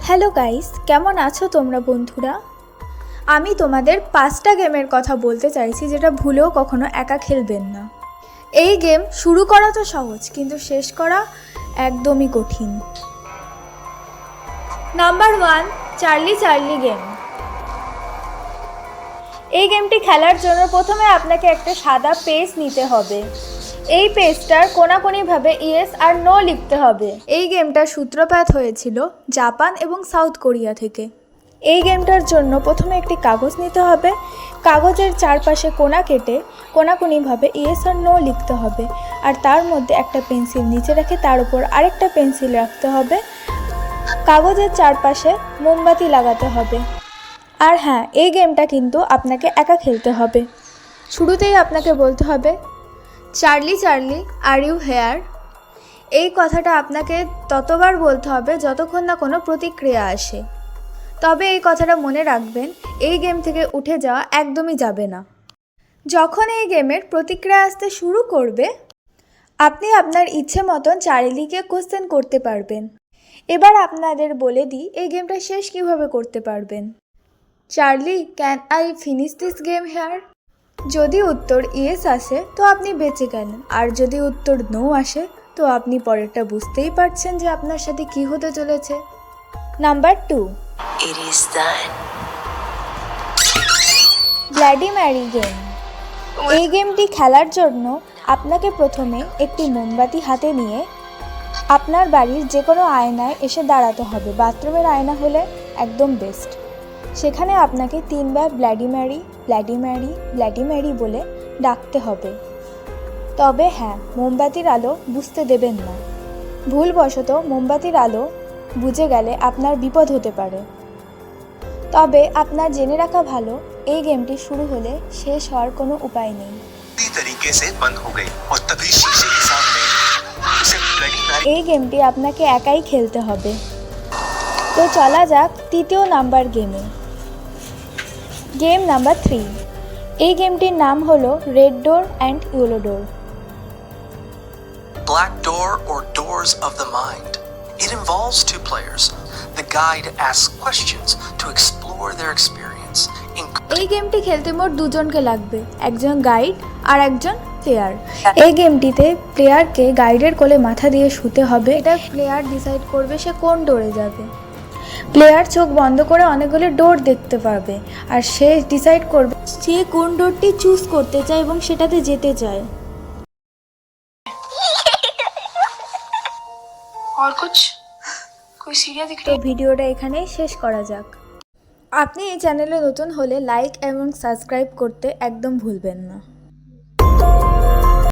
Hello guys, কেমন আছো তোমরা বন্ধুরা? আমি তোমাদের 5টা গেমের কথা বলতে চাইছি যেটা ভুলেও কখনো একা খেলবেন না। এই গেম শুরু করা তো সহজ, কিন্তু শেষ করা একদমই কঠিন। Number 1, Charlie Charlie game. এই গেমটি খেলার জন্য প্রথমে আপনাকে একটা সাদা পেজ নিতে হবে। এই পেজটার কোনাকুনিভাবে ইয়েস আর নো লিখতে হবে। এই গেমটার সূত্রপাত হয়েছিল জাপান এবং সাউথ কোরিয়া থেকে। এই গেমটার জন্য প্রথমে একটি কাগজ নিতে হবে। কাগজের চারপাশে কোনা কেটে কোনাকুনিভাবে ইয়েস আর নো লিখতে হবে, আর তার মধ্যে একটা পেন্সিল নিচে রেখে তার উপর আরেকটা পেন্সিল রাখতে হবে। কাগজের চারপাশে মোমবাতি লাগাতে হবে। আর হ্যাঁ, এই গেমটা কিন্তু আপনাকে একা খেলতে হবে। শুরুতেই আপনাকে বলতে হবে, Charlie Charlie are you here. এই কথাটা আপনাকে ততবার বলতে হবে যতক্ষণ না কোনো প্রতিক্রিয়া আসে। তবে এই কথাটা মনে রাখবেন, এই গেম থেকে উঠে যাওয়া একদমই যাবে না। যখন এই গেমের প্রতিক্রিয়া আসতে শুরু করবে, আপনি আপনার ইচ্ছে মতন চারিদিকে কোশ্চেন করতে পারবেন। এবার আপনাদের বলে দিই এই গেমটা শেষ কিভাবে করতে পারবেন। Charlie, can I finish this game here? যদি উত্তর ইয়েস আসে তো আপনি বেঁচে গেলেন, আর যদি উত্তর নো আসে তো আপনি পরেরটা বুঝতেই পারছেন যে আপনার সাথে কি হতে চলেছে। Number 2, bloody Mary game. এই গেমটি খেলার জন্য আপনাকে প্রথমে একটি মোমবাতি হাতে নিয়ে আপনার বাড়ির যে কোনো আয়নায় এসে দাঁড়াতে হবে। বাথরুমের আয়না হলে একদম বেস্ট। সেখানে আপনাকে 3 বার bloody Mary bloody Mary bloody Mary বলে ডাকতে হবে। তবে হ্যাঁ, মোমবাতির আলো বুঝতে দেবেন না। ভুলবশত মোমবাতির আলো বুঝে গেলে আপনার বিপদ হতে পারে। তবে আপনার জেনে রাখা ভালো, এই গেমটি শুরু হলে শেষ হওয়ার কোনো উপায় নেই। এই গেমটি আপনাকে একাই খেলতে হবে। তো চলা যাক তৃতীয় নাম্বার গেমে। Game number 3। এই গেমটির নাম হলো red door and yellow door. Black Door or Doors of the Mind. It involves two players. The guide asks questions to explore their experience. এই গেমটি খেলতে মোট দুজনকে লাগবে, একজন গাইড আর একজন প্লেয়ার। এই গেমটিতে প্লেয়ারকে গাইডের কোলে মাথা দিয়ে শুতে হবে। এটা প্লেয়ার ডিসাইড করবে সে কোন ডোরে যাবে। প্লেয়ার চোখ বন্ধ করে অনেকগুলো ডোর দেখতে পারবে, আর সে ডিসাইড করবে সে কোন ডোরটি চুজ করতে চায় এবং সেটাতে যেতে চায়। और कुछ कोई सीरियल दिख তো ভিডিওটা এখানেই শেষ করা যাক। আপনি এই চ্যানেলে নতুন হলে লাইক এবং সাবস্ক্রাইব করতে একদম ভুলবেন না।